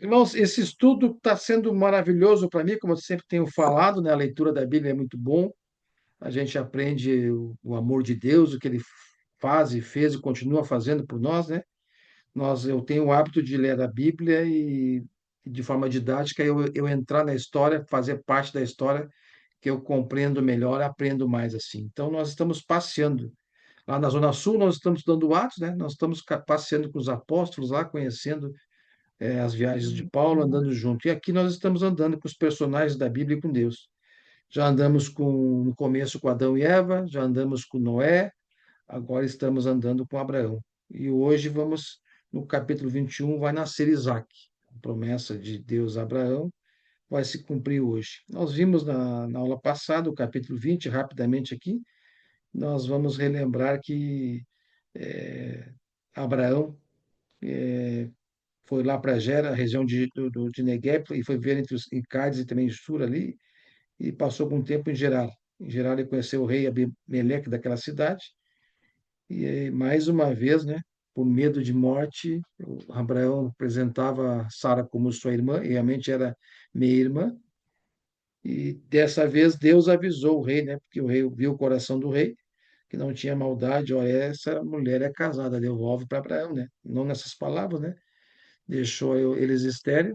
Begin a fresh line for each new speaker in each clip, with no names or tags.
Irmãos, esse estudo está sendo maravilhoso para mim, como eu sempre tenho falado, né? A leitura da Bíblia é muito bom. A gente aprende o amor de Deus, o que Ele faz e fez e continua fazendo por nós, né? Eu tenho o hábito de ler a Bíblia e de forma didática, eu entrar na história, fazer parte da história, que eu compreendo melhor, aprendo mais assim. Então, nós estamos passeando. Lá na Zona Sul, nós estamos estudando Atos, né? Nós estamos passeando com os apóstolos lá, conhecendo as viagens de Paulo, andando junto. E aqui nós estamos andando com os personagens da Bíblia e com Deus. Já andamos no começo com Adão e Eva, já andamos com Noé, agora estamos andando com Abraão. E hoje vamos, no capítulo 21, vai nascer Isaac. A promessa de Deus a Abraão vai se cumprir hoje. Nós vimos na aula passada, o capítulo 20, rapidamente aqui, nós vamos relembrar que eh, Abraão foi lá para Gera, região de Negueb, e foi ver entre em Cádiz e também em Sur ali, e passou algum tempo em Gerar. Em Gerar ele conheceu o rei Abimeleque daquela cidade, e mais uma vez, né, por medo de morte, o Abraão apresentava Sara como sua irmã, e realmente era meia irmã, e dessa vez Deus avisou o rei, né, porque o rei viu o coração do rei, que não tinha maldade, olha, essa mulher é casada, devolve para Abraão, né? Não nessas palavras, né? Deixou eles estéreis.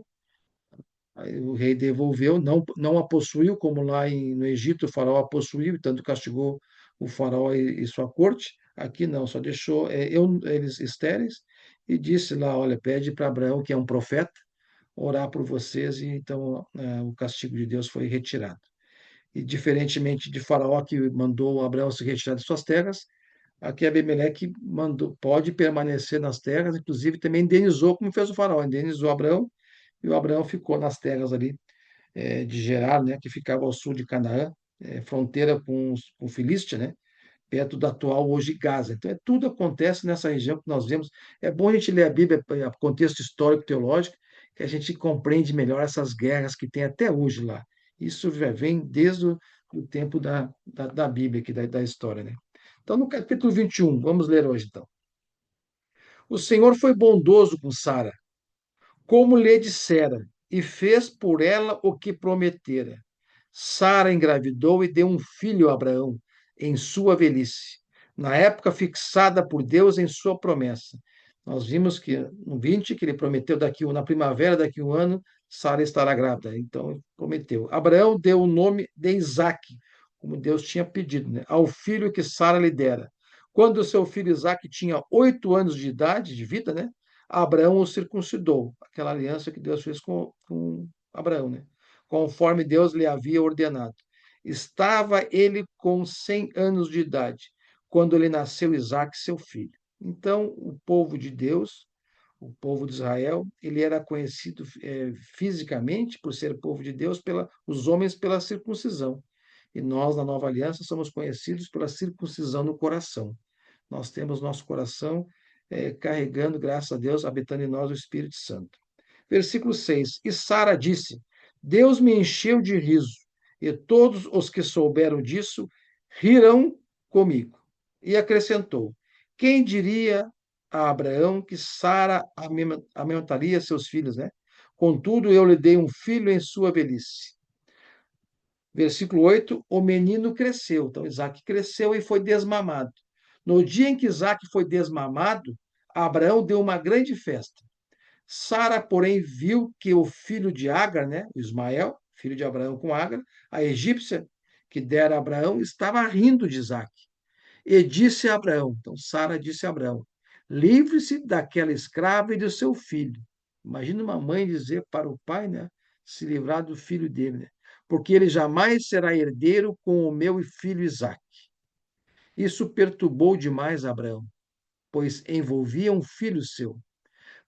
Aí o rei devolveu, não a possuiu, como lá no Egito o faraó a possuiu, e tanto castigou o faraó e sua corte. Aqui não, só deixou eles estéreis e disse lá, olha, pede para Abraão, que é um profeta, orar por vocês, e então o castigo de Deus foi retirado. E diferentemente de Faraó, que mandou Abraão se retirar de suas terras, aqui Abimeleque mandou, pode permanecer nas terras, inclusive também indenizou, como fez o Faraó, indenizou Abraão, e o Abraão ficou nas terras ali de Gerar, né, que ficava ao sul de Canaã, fronteira com Filístia, né, perto da atual hoje Gaza. Então, tudo acontece nessa região que nós vemos. É bom a gente ler a Bíblia, contexto histórico, teológico, que a gente compreende melhor essas guerras que tem até hoje lá. Isso já vem desde o tempo da Bíblia, aqui, da história, né? Então, no capítulo 21, vamos ler hoje, então. O Senhor foi bondoso com Sara, como lhe dissera, e fez por ela o que prometera. Sara engravidou e deu um filho a Abraão em sua velhice, na época fixada por Deus em sua promessa. Nós vimos que no 20 que ele prometeu na primavera daqui a um ano, Sara estará grávida. Então prometeu. Abraão deu o nome de Isaque, como Deus tinha pedido, né, ao filho que Sara lhe dera. Quando o seu filho Isaque tinha 8 anos de idade, de vida, né, Abraão o circuncidou, aquela aliança que Deus fez com Abraão, né? Conforme Deus lhe havia ordenado. Estava ele com 100 anos de idade, quando lhe nasceu Isaque, seu filho. Então, o povo de Deus, o povo de Israel, ele era conhecido fisicamente, por ser povo de Deus, os homens pela circuncisão. E nós, na nova aliança, somos conhecidos pela circuncisão no coração. Nós temos nosso coração carregando, graças a Deus, habitando em nós o Espírito Santo. Versículo 6. E Sara disse: Deus me encheu de riso, e todos os que souberam disso rirão comigo. E acrescentou: Quem diria a Abraão que Sara amamentaria seus filhos, né? Contudo, eu lhe dei um filho em sua velhice. Versículo 8: O menino cresceu. Então, Isaac cresceu e foi desmamado. No dia em que Isaac foi desmamado, Abraão deu uma grande festa. Sara, porém, viu que o filho de Agar, né, Ismael, filho de Abraão com Agar, a egípcia que dera a Abraão, estava rindo de Isaac. E disse a Abraão, então Sara disse a Abraão: livre-se daquela escrava e do seu filho. Imagina uma mãe dizer para o pai, né, se livrar do filho dele, né? Porque ele jamais será herdeiro com o meu filho Isaque. Isso perturbou demais Abraão, pois envolvia um filho seu.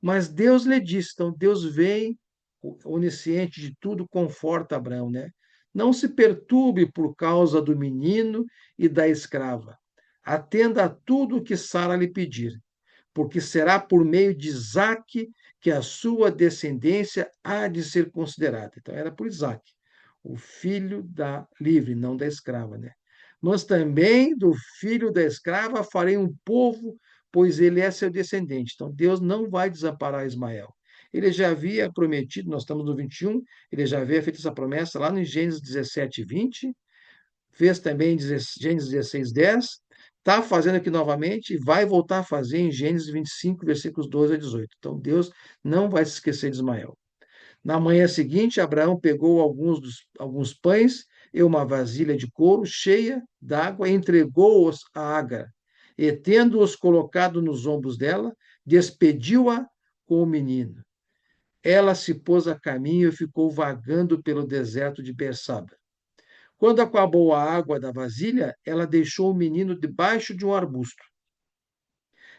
Mas Deus lhe disse, então Deus vem, onisciente de tudo, conforta Abraão, né? Não se perturbe por causa do menino e da escrava. Atenda a tudo o que Sara lhe pedir, porque será por meio de Isaque que a sua descendência há de ser considerada. Então era por Isaque, o filho da livre, não da escrava, né? Mas também do filho da escrava farei um povo, pois ele é seu descendente. Então Deus não vai desamparar Ismael. ele já havia prometido, nós estamos no 21, ele já havia feito essa promessa lá no Gênesis 17, 20, fez também em Gênesis 16, 10, está fazendo aqui novamente e vai voltar a fazer em Gênesis 25, versículos 12 a 18. Então, Deus não vai se esquecer de Ismael. Na manhã seguinte, Abraão pegou alguns pães e uma vasilha de couro cheia d'água e entregou-os a Agar. E, tendo-os colocado nos ombros dela, despediu-a com o menino. Ela se pôs a caminho e ficou vagando pelo deserto de Bersaba. Quando acabou a água da vasilha, ela deixou o menino debaixo de um arbusto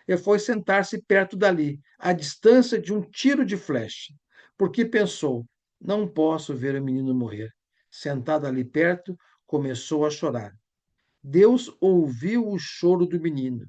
e foi sentar-se perto dali, à distância de um tiro de flecha, porque pensou: não posso ver o menino morrer. Sentada ali perto, começou a chorar. Deus ouviu o choro do menino.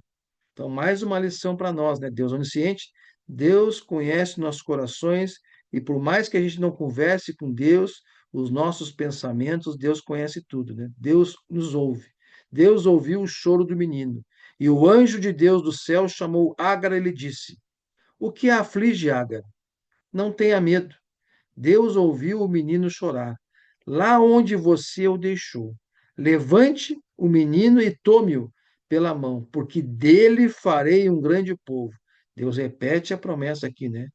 Então, mais uma lição para nós, né? Deus onisciente, Deus conhece nossos corações e por mais que a gente não converse com Deus, os nossos pensamentos, Deus conhece tudo, né? Deus nos ouve. Deus ouviu o choro do menino. E o anjo de Deus do céu chamou Ágar e lhe disse: o que a aflige, Ágar? Não tenha medo. Deus ouviu o menino chorar, lá onde você o deixou. Levante o menino e tome-o pela mão, porque dele farei um grande povo. Deus repete a promessa aqui, né?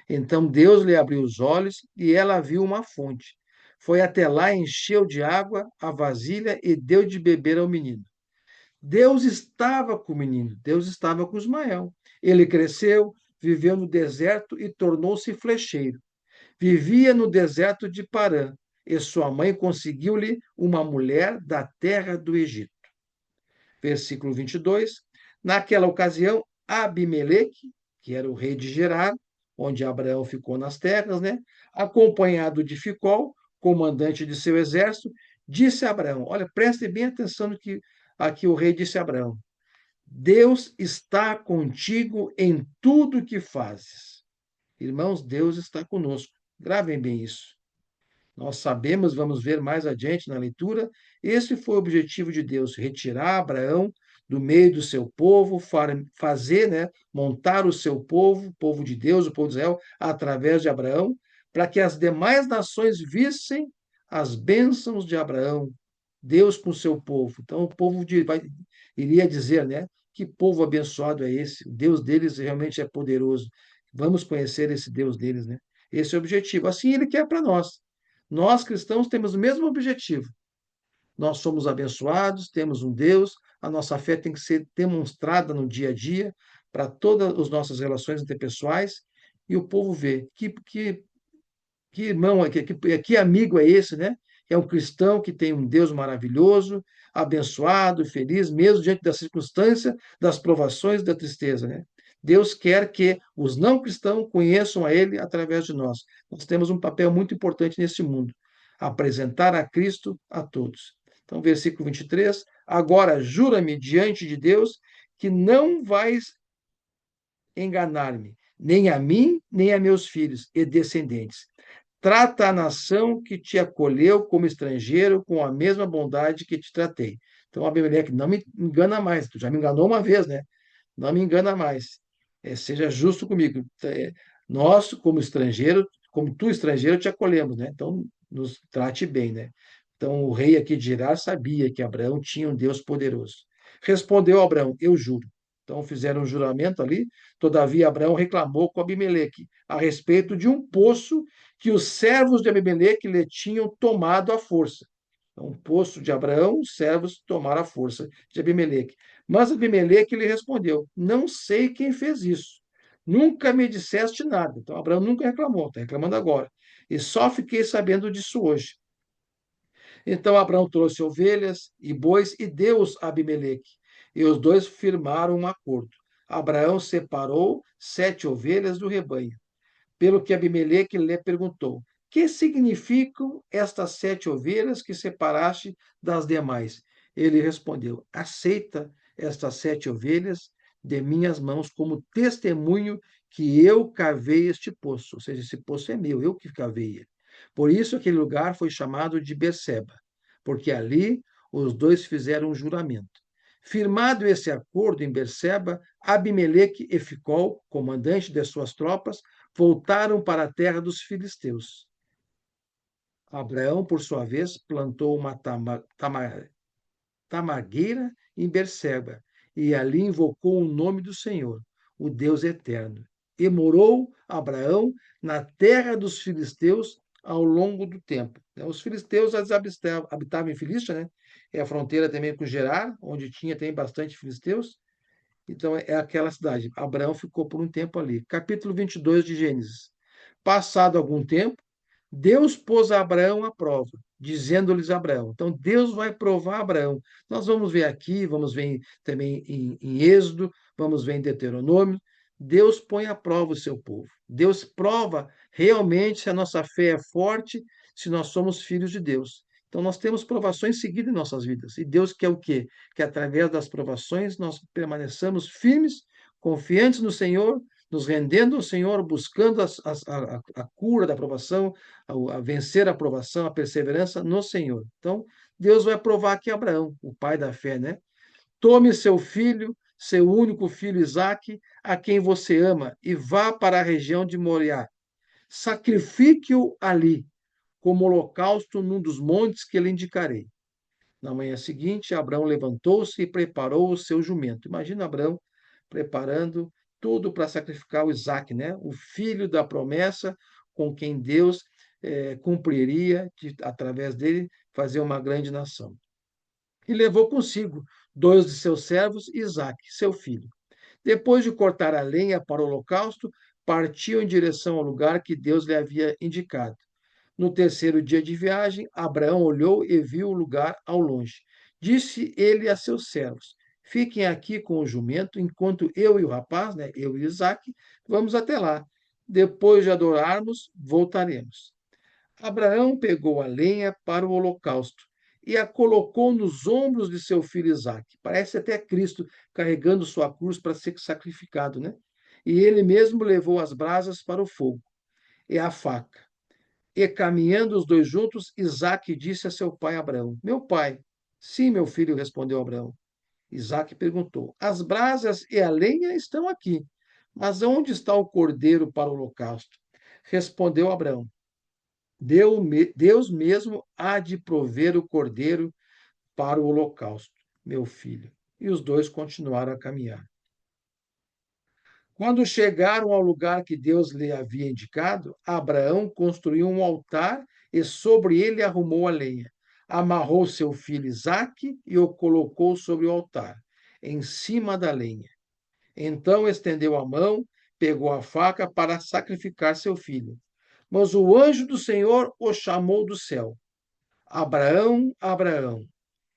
Então Deus lhe abriu os olhos e ela viu uma fonte. Foi até lá, encheu de água a vasilha e deu de beber ao menino. Deus estava com o menino, Deus estava com Ismael. Ele cresceu, viveu no deserto e tornou-se flecheiro. Vivia no deserto de Parã, e sua mãe conseguiu-lhe uma mulher da terra do Egito. Versículo 22. Naquela ocasião, Abimeleque, que era o rei de Gerar, onde Abraão ficou nas terras, né? Acompanhado de Ficol, comandante de seu exército, disse a Abraão: olha, preste bem atenção no que aqui o rei disse a Abraão: Deus está contigo em tudo que fazes. Irmãos, Deus está conosco. Gravem bem isso. Nós sabemos, vamos ver mais adiante na leitura, esse foi o objetivo de Deus: retirar Abraão do meio do seu povo, fazer, né, montar o seu povo, o povo de Deus, o povo de Israel, através de Abraão, para que as demais nações vissem as bênçãos de Abraão, Deus com o seu povo. Então, o povo iria dizer, né, que povo abençoado é esse? O Deus deles realmente é poderoso. Vamos conhecer esse Deus deles, né? Esse é o objetivo. Assim ele quer para nós. Nós, cristãos, temos o mesmo objetivo. Nós somos abençoados, temos um Deus, a nossa fé tem que ser demonstrada no dia a dia, para todas as nossas relações interpessoais, e o povo vê que irmão, que amigo é esse, né? É um cristão que tem um Deus maravilhoso, abençoado, feliz, mesmo diante da circunstância, das provações, da tristeza, né? Deus quer que os não cristãos conheçam a Ele através de nós. Nós temos um papel muito importante nesse mundo, apresentar a Cristo a todos. Então, versículo 23, agora jura-me diante de Deus que não vais enganar-me, nem a mim, nem a meus filhos e descendentes. Trata a nação que te acolheu como estrangeiro com a mesma bondade que te tratei. Então, Abimeleque, não me engana mais. Tu já me enganou uma vez, né? Não me engana mais. Seja justo comigo. Nós, como estrangeiro, como tu estrangeiro, te acolhemos, né? Então, nos trate bem, né? Então, o rei aqui de Gerar sabia que Abraão tinha um Deus poderoso. Respondeu Abraão: eu juro. Então, fizeram um juramento ali. Todavia, Abraão reclamou com Abimeleque a respeito de um poço que os servos de Abimeleque lhe tinham tomado à força. Então, um poço de Abraão, os servos tomaram a força de Abimeleque. Mas Abimeleque lhe respondeu: não sei quem fez isso. Nunca me disseste nada. Então, Abraão nunca reclamou, está reclamando agora. E só fiquei sabendo disso hoje. Então Abraão trouxe ovelhas e bois e deu-os a Abimeleque. E os dois firmaram um acordo. Abraão separou 7 ovelhas do rebanho. Pelo que Abimeleque lhe perguntou: que significam estas 7 ovelhas que separaste das demais? Ele respondeu: aceita estas 7 ovelhas de minhas mãos como testemunho que eu cavei este poço. Ou seja, esse poço é meu, eu que cavei ele. Por isso aquele lugar foi chamado de Berseba, porque ali os dois fizeram um juramento. Firmado esse acordo em Berseba, Abimeleque e Ficol, comandante de suas tropas, voltaram para a terra dos filisteus. Abraão, por sua vez, plantou uma tamagueira em Berseba, e ali invocou o nome do Senhor, o Deus eterno. E morou Abraão na terra dos filisteus ao longo do tempo. Os filisteus habitavam em Filístia, né? É a fronteira também com Gerar, onde tem bastante filisteus. Então é aquela cidade. Abraão ficou por um tempo ali. Capítulo 22 de Gênesis. Passado algum tempo, Deus pôs a Abraão à prova, dizendo-lhes a Abraão. Então, Deus vai provar Abraão. Nós vamos ver aqui, vamos ver também em Êxodo, vamos ver em Deuteronômio. Deus põe à prova o seu povo. Deus prova realmente se a nossa fé é forte, se nós somos filhos de Deus. Então, nós temos provações seguidas em nossas vidas. E Deus quer o quê? Que através das provações nós permaneçamos firmes, confiantes no Senhor, nos rendendo ao Senhor, buscando a cura da provação, a vencer a provação, a perseverança no Senhor. Então, Deus vai provar aqui Abraão, o pai da fé, né? Tome seu filho, seu único filho Isaque, a quem você ama, e vá para a região de Moriá. Sacrifique-o ali, como holocausto num dos montes que lhe indicarei. Na manhã seguinte, Abraão levantou-se e preparou o seu jumento. Imagina Abraão preparando tudo para sacrificar o Isaque, né? O filho da promessa com quem Deus cumpriria, através dele, fazer uma grande nação. E levou consigo dois de seus servos e Isaque, seu filho. Depois de cortar a lenha para o holocausto, partiu em direção ao lugar que Deus lhe havia indicado. No terceiro dia de viagem, Abraão olhou e viu o lugar ao longe. Disse ele a seus servos: Fiquem aqui com o jumento, enquanto eu e o rapaz, né, eu e Isaque, vamos até lá. Depois de adorarmos, voltaremos. Abraão pegou a lenha para o holocausto e a colocou nos ombros de seu filho Isaque. Parece até Cristo carregando sua cruz para ser sacrificado, né? E ele mesmo levou as brasas para o fogo e a faca. E caminhando os dois juntos, Isaque disse a seu pai Abraão: Meu pai. Sim, meu filho, respondeu Abraão. Isaque perguntou: As brasas e a lenha estão aqui, mas onde está o cordeiro para o holocausto? Respondeu Abraão: Deus mesmo há de prover o cordeiro para o holocausto, meu filho. E os dois continuaram a caminhar. Quando chegaram ao lugar que Deus lhe havia indicado, Abraão construiu um altar e sobre ele arrumou a lenha. Amarrou seu filho Isaque e o colocou sobre o altar, em cima da lenha. Então estendeu a mão, pegou a faca para sacrificar seu filho. Mas o anjo do Senhor o chamou do céu. Abraão, Abraão.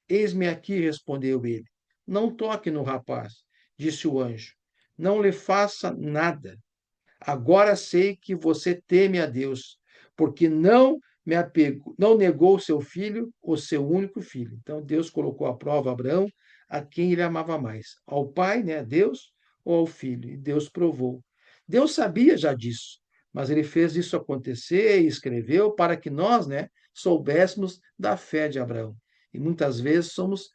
Eis-me aqui, respondeu ele. Não toque no rapaz, disse o anjo. Não lhe faça nada. Agora sei que você teme a Deus, porque não negou seu filho, o seu único filho. Então Deus colocou à prova Abraão, a quem ele amava mais, ao pai, né, Deus, ou ao filho. E Deus provou. Deus sabia já disso, mas ele fez isso acontecer e escreveu para que nós, né, soubéssemos da fé de Abraão. E muitas vezes somos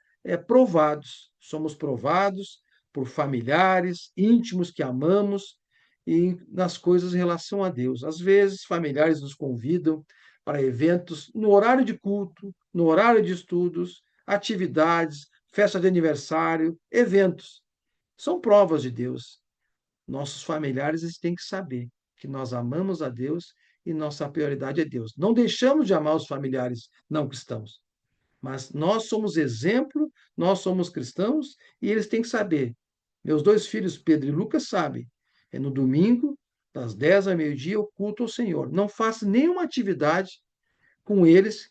provados por familiares íntimos que amamos e nas coisas em relação a Deus. Às vezes, familiares nos convidam para eventos no horário de culto, no horário de estudos, atividades, festa de aniversário, eventos. São provas de Deus. Nossos familiares eles têm que saber que nós amamos a Deus e nossa prioridade é Deus. Não deixamos de amar os familiares não cristãos, mas nós somos exemplo, nós somos cristãos e eles têm que saber. Meus dois filhos, Pedro e Lucas, sabem. É no domingo, das 10 ao meio-dia, o culto ao Senhor. Não faço nenhuma atividade com eles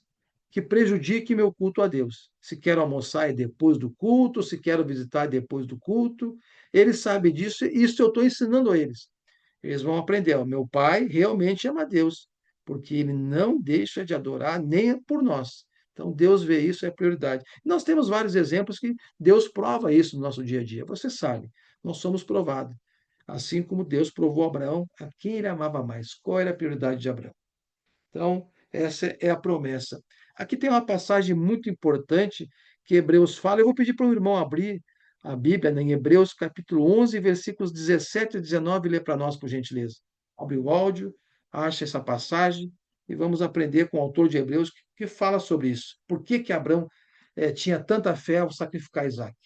que prejudique meu culto a Deus. Se quero almoçar é depois do culto, se quero visitar é depois do culto. Eles sabem disso e isso eu estou ensinando a eles. Eles vão aprender. Ó, meu pai realmente ama a Deus, porque ele não deixa de adorar nem por nós. Então, Deus vê isso, é prioridade. Nós temos vários exemplos que Deus prova isso no nosso dia a dia. Você sabe, nós somos provados. Assim como Deus provou Abraão, a quem ele amava mais. Qual era a prioridade de Abraão? Então, essa é a promessa. Aqui tem uma passagem muito importante que Hebreus fala. Eu vou pedir para o irmão abrir a Bíblia, né, em Hebreus capítulo 11, versículos 17 e 19, e ler para nós, por gentileza. abre o áudio, acha essa passagem e vamos aprender com o autor de Hebreus que fala sobre isso. Por que que Abraão tinha tanta fé ao sacrificar Isaac?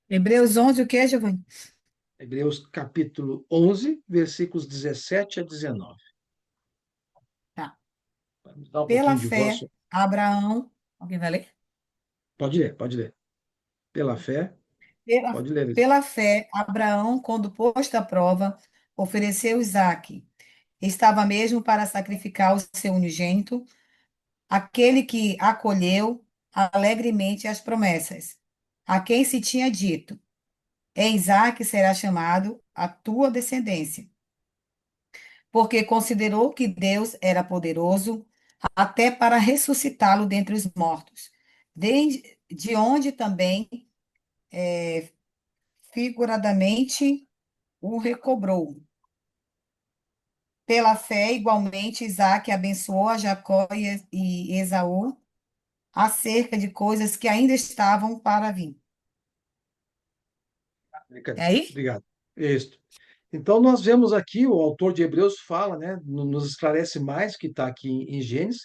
Hebreus 11, o que, Giovanni?
Hebreus capítulo 11, versículos 17 a 19.
Tá.
Vamos dar um
Pela
pouquinho de voz.
fé, Abraão. Alguém vai ler?
Pode ler, pode ler. Pela fé,
Pela,
pode ler isso.
pela fé, Abraão, quando posto à prova, ofereceu Isaque. Estava mesmo para sacrificar o seu unigênito, aquele que acolheu alegremente as promessas, a quem se tinha dito: em Isaque será chamado a tua descendência, porque considerou que Deus era poderoso até para ressuscitá-lo dentre os mortos, de onde também figuradamente o recobrou. Pela fé, igualmente, Isaque abençoou a Jacó e Esaú acerca de coisas que ainda estavam para vir. É aí?
Obrigado. Isso. Então, nós vemos aqui, o autor de Hebreus fala, né, nos esclarece mais que está aqui em Gênesis.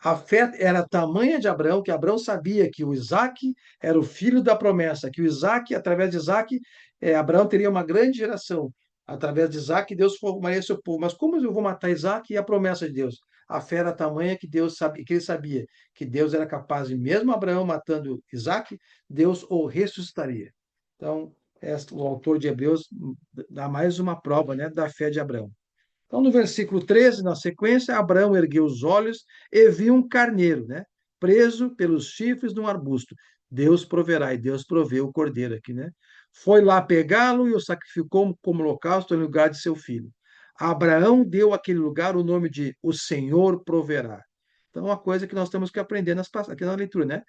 A fé era tamanha de Abraão que Abraão sabia que o Isaac era o filho da promessa, que o Isaac, através de Isaac, Abraão teria uma grande geração. Através de Isaac, Deus formaria seu povo. Mas como eu vou matar Isaac e a promessa de Deus? A fé era tamanha que Deus sabia, que ele sabia que Deus era capaz de, mesmo Abraão matando Isaac, Deus o ressuscitaria. Então, o autor de Hebreus dá mais uma prova, né, da fé de Abraão. Então, no versículo 13, na sequência, Abraão ergueu os olhos e viu um carneiro, né, preso pelos chifres de um arbusto. Deus proverá, e Deus proveu o cordeiro aqui, né? Foi lá pegá-lo e o sacrificou como holocausto em lugar de seu filho. Abraão deu àquele lugar o nome de o Senhor proverá. Então, uma coisa que nós temos que aprender aqui na leitura, né?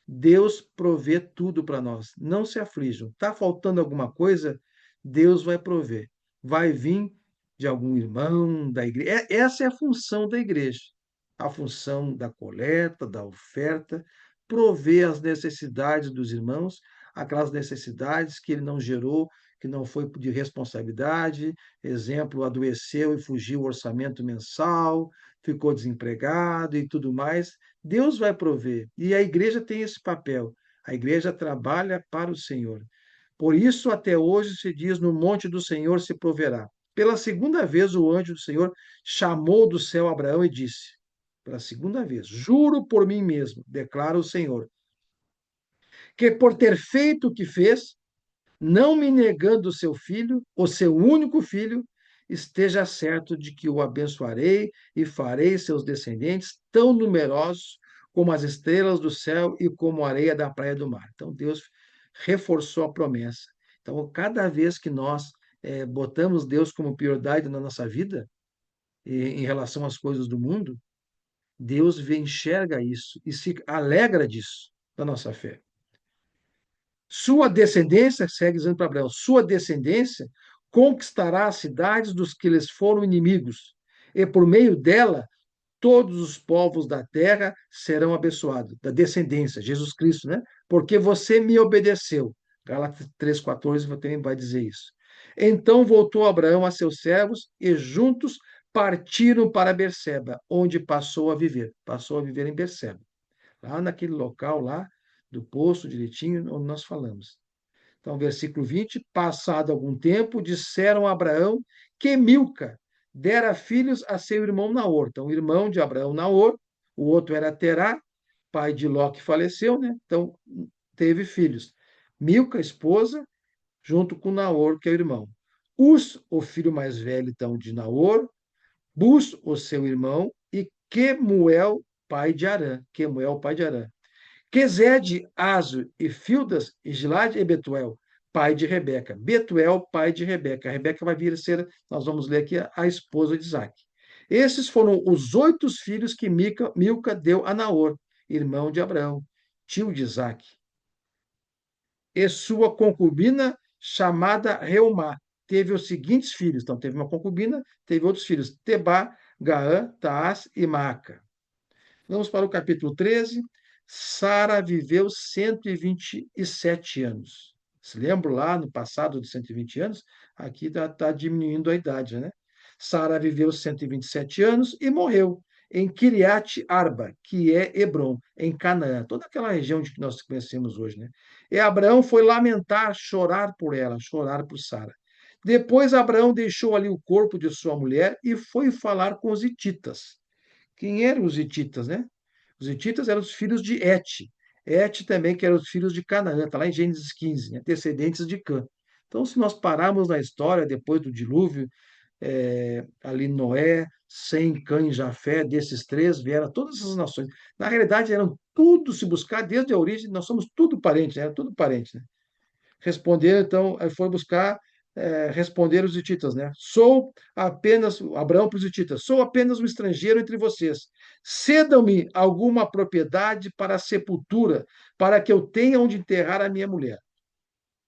Deus provê tudo para nós. Não se aflijam. Está faltando alguma coisa? Deus vai prover. Vai vir de algum irmão da igreja. Essa é a função da igreja. A função da coleta, da oferta, prover as necessidades dos irmãos, aquelas necessidades que ele não gerou, que não foi de responsabilidade. Exemplo, adoeceu e fugiu o orçamento mensal, ficou desempregado e tudo mais. Deus vai prover. E a igreja tem esse papel. A igreja trabalha para o Senhor. Por isso, até hoje se diz: no monte do Senhor se proverá. Pela segunda vez, o anjo do Senhor chamou do céu Abraão e disse: pela segunda vez, juro por mim mesmo, declara o Senhor, que por ter feito o que fez, não me negando o seu filho, o seu único filho, esteja certo de que o abençoarei e farei seus descendentes tão numerosos como as estrelas do céu e como a areia da praia do mar. Então, Deus reforçou a promessa. Então, cada vez que nós botamos Deus como prioridade na nossa vida, em relação às coisas do mundo, Deus enxerga isso e se alegra disso, da nossa fé. Sua descendência, segue dizendo para Abraão, sua descendência conquistará as cidades dos que lhes foram inimigos, e por meio dela todos os povos da terra serão abençoados, da descendência, Jesus Cristo, né? Porque você me obedeceu. Gálatas 3,14 também vai dizer isso. Então voltou Abraão a seus servos e juntos partiram para Berseba, onde passou a viver. Passou a viver em Berseba, lá naquele local lá do poço direitinho onde nós falamos. Então, versículo 20: passado algum tempo, disseram a Abraão que Milca dera filhos a seu irmão Naor. Então, o irmão de Abraão, Naor, o outro era Terá, pai de Ló, que faleceu, né? Então, teve filhos. Milca, esposa, junto com Naor, que é o irmão. Uz, o filho mais velho, então, de Naor, Bus, o seu irmão, e Quemuel, pai de Arã. Quemuel, pai de Arã. Quezede, Azo e Fildas, e Gilade e Betuel, pai de Rebeca. Betuel, pai de Rebeca. A Rebeca vai vir a ser, nós vamos ler aqui, a esposa de Isaac. Esses foram os 8 filhos que Milca deu a Naor, irmão de Abraão, tio de Isaac, e sua concubina chamada Reumá. Teve os seguintes filhos. Então, teve uma concubina, teve outros filhos: Tebá, Gaã, Taás e Maaca. Vamos para o capítulo 13. Sara viveu 127 anos. Se lembra lá no passado de 120 anos? Aqui está diminuindo a idade, né? Sara viveu 127 anos e morreu em Kiriat Arba, que é Hebron, em Canaã, toda aquela região de que nós conhecemos hoje, né? E Abraão foi lamentar, chorar por ela, chorar por Sara. Depois Abraão deixou ali o corpo de sua mulher e foi falar com os hititas. Quem eram os hititas, né? Os hititas eram os filhos de Et. Et também, que eram os filhos de Canaã, está lá em Gênesis 15, né? Descendentes de Cã. Então, se nós pararmos na história, depois do dilúvio, ali Noé, Sem, Cã e Jafé, desses três vieram todas essas nações. Na realidade, eram tudo, se buscar desde a origem, nós somos tudo parentes, né? Era tudo parente, né? Responderam, então, foi buscar responder os hititas, né? Sou apenas, Abraão para os hititas, sou apenas um estrangeiro entre vocês. Cedam-me alguma propriedade para a sepultura, para que eu tenha onde enterrar a minha mulher.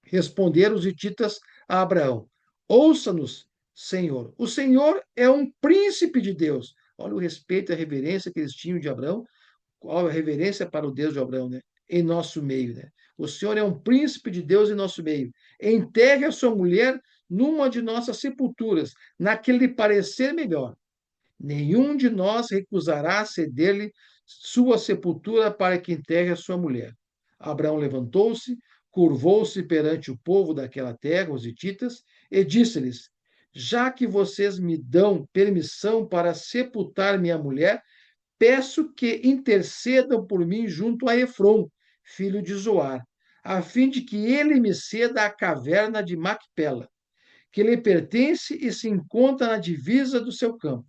Responderam os hititas a Abraão: Ouça-nos, Senhor. O Senhor é um príncipe de Deus. Olha o respeito e a reverência que eles tinham de Abraão, qual a reverência para o Deus de Abraão, né? Em nosso meio, né? O Senhor é um príncipe de Deus em nosso meio. Enterre a sua mulher numa de nossas sepulturas, na que lhe parecer melhor. Nenhum de nós recusará ceder-lhe sua sepultura para que enterre a sua mulher. Abraão levantou-se, curvou-se perante o povo daquela terra, os hititas, e disse-lhes: Já que vocês me dão permissão para sepultar minha mulher, peço que intercedam por mim junto a Efron, filho de Zoar, a fim de que ele me ceda a caverna de Macpela, que lhe pertence e se encontra na divisa do seu campo.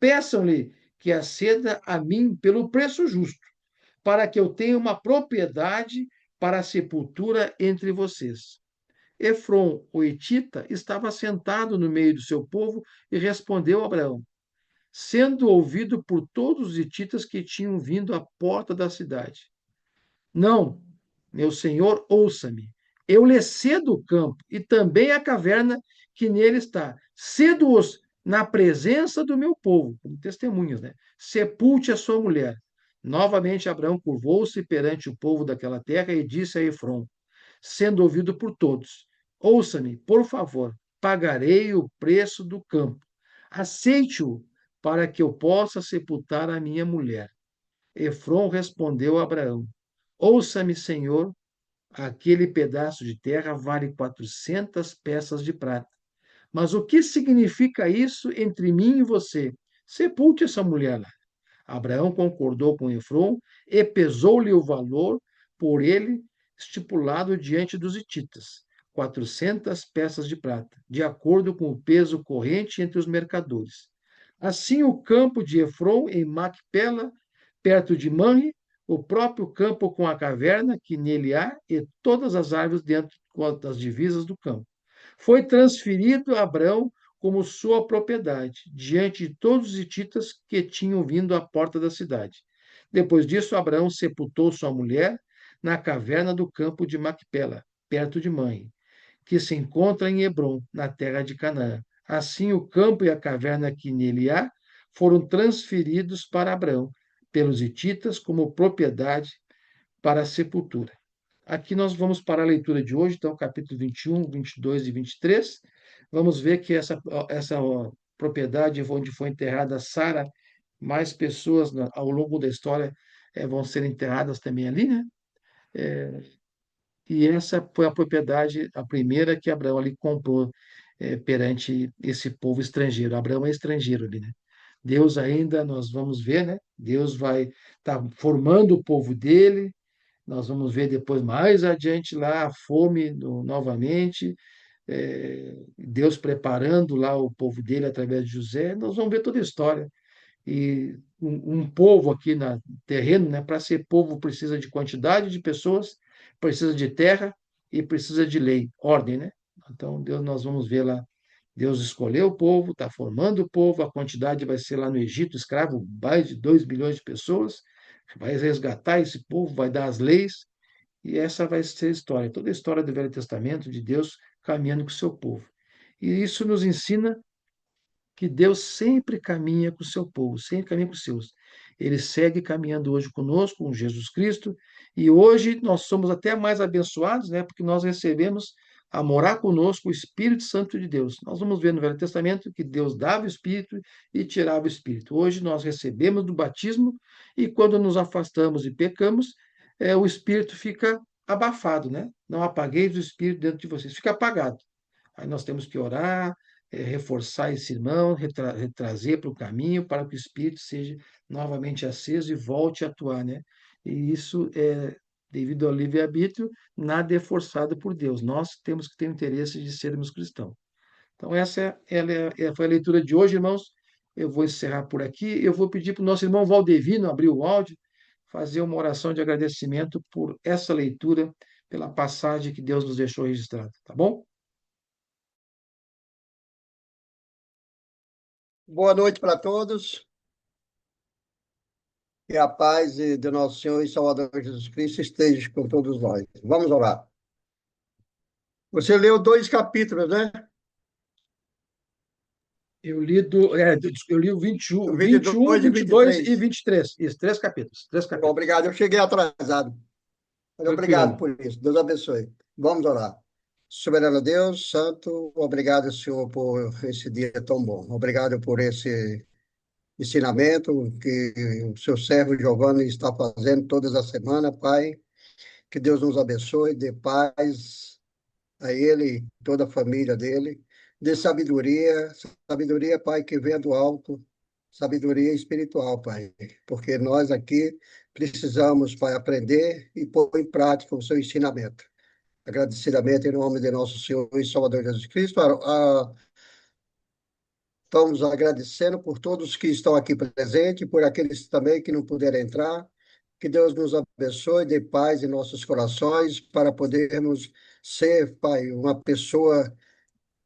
Peçam-lhe que a ceda a mim pelo preço justo, para que eu tenha uma propriedade para a sepultura entre vocês. Efron, o Etita, estava sentado no meio do seu povo e respondeu a Abraão: sendo ouvido por todos os hititas que tinham vindo à porta da cidade. Não, meu senhor, ouça-me. Eu lhe cedo o campo e também a caverna que nele está. Cedo-os na presença do meu povo, como testemunhas, né? Sepulte a sua mulher. Novamente Abraão curvou-se perante o povo daquela terra e disse a Efron, sendo ouvido por todos: Ouça-me, por favor, pagarei o preço do campo. Aceite-o para que eu possa sepultar a minha mulher. Efron respondeu a Abraão: Ouça-me, Senhor, aquele pedaço de terra vale 400 peças de prata. Mas o que significa isso entre mim e você? Sepulte essa mulher lá. Abraão concordou com Efron e pesou-lhe o valor por ele estipulado diante dos hititas, 400 peças de prata, de acordo com o peso corrente entre os mercadores. Assim, o campo de Efron, em Macpela, perto de Manre, o próprio campo com a caverna que nele há e todas as árvores dentro das divisas do campo. Foi transferido a Abraão como sua propriedade, diante de todos os hititas que tinham vindo à porta da cidade. Depois disso, Abraão sepultou sua mulher na caverna do campo de Macpela, perto de Mãe, que se encontra em Hebron, na terra de Canaã. Assim, o campo e a caverna que nele há foram transferidos para Abraão, pelos hititas, como propriedade para a sepultura. Aqui nós vamos para a leitura de hoje, então, capítulo 21, 22 e 23. Vamos ver que essa propriedade onde foi enterrada Sara, mais pessoas ao longo da história vão ser enterradas também ali, né? É, e essa foi a propriedade, a primeira que Abraão ali comprou perante esse povo estrangeiro. Abraão é estrangeiro ali, né? Deus ainda, nós vamos ver, né? Deus vai estar formando o povo dele, nós vamos ver depois, mais adiante lá, a fome novamente, Deus preparando lá o povo dele através de José. Nós vamos ver toda a história. E um povo aqui na terreno, né, para ser povo precisa de quantidade de pessoas, precisa de terra e precisa de lei, ordem, né? Então, Deus, nós vamos ver lá. Deus escolheu o povo, está formando o povo, a quantidade vai ser lá no Egito, escravo, mais de 2 bilhões de pessoas, vai resgatar esse povo, vai dar as leis, e essa vai ser a história, toda a história do Velho Testamento, de Deus caminhando com o seu povo. E isso nos ensina que Deus sempre caminha com o seu povo, sempre caminha com os seus. Ele segue caminhando hoje conosco, com Jesus Cristo, e hoje nós somos até mais abençoados, né? Porque nós recebemos a morar conosco o Espírito Santo de Deus. Nós vamos ver no Velho Testamento que Deus dava o Espírito e tirava o Espírito. Hoje nós recebemos do batismo e quando nos afastamos e pecamos, o Espírito fica abafado, né? Não apagueis o Espírito dentro de vocês, fica apagado. Aí nós temos que orar, reforçar esse irmão, retrazer para o caminho, para que o Espírito seja novamente aceso e volte a atuar, né? E isso é devido ao livre-arbítrio, nada é forçado por Deus. Nós temos que ter o interesse de sermos cristãos. Então, foi a leitura de hoje, irmãos. Eu vou encerrar por aqui. Eu vou pedir para o nosso irmão Valdevino abrir o áudio, fazer uma oração de agradecimento por essa leitura, pela passagem que Deus nos deixou registrada, tá bom?
Boa noite para todos. Que a paz do nosso Senhor e Salvador Jesus Cristo esteja com todos nós. Vamos orar. Você leu 2 capítulos, né?
Eu li o 21, 21,
22 e
22 e
23.
23. Isso, três capítulos. Três capítulos.
Obrigado, eu cheguei atrasado. Mas obrigado
Tranquilo.
por isso. Deus abençoe. Vamos orar. Soberano Deus, Santo, obrigado, Senhor, por esse dia tão bom. Obrigado por esse ensinamento que o seu servo Giovanni está fazendo todas as semanas, Pai. Que Deus nos abençoe, dê paz a ele, toda a família dele, dê sabedoria, sabedoria, Pai, que vem do alto, sabedoria espiritual, Pai, porque nós aqui precisamos, Pai, aprender e pôr em prática o seu ensinamento. Agradecidamente, em nome de nosso Senhor e Salvador Jesus Cristo, estamos agradecendo por todos que estão aqui presentes, por aqueles também que não puderam entrar. Que Deus nos abençoe, dê paz em nossos corações, para podermos ser, Pai, uma pessoa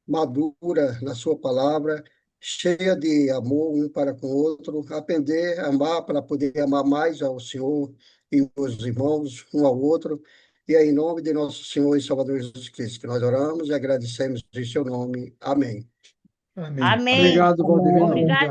madura na Sua palavra, cheia de amor um para com o outro, aprender a amar para poder amar mais ao Senhor e os irmãos, um ao outro. E é em nome de nosso Senhor e Salvador Jesus Cristo que nós oramos e agradecemos em seu nome. Amém.
Amém.
Amém.
Obrigado, Valdevino.
Obrigado.
Obrigado.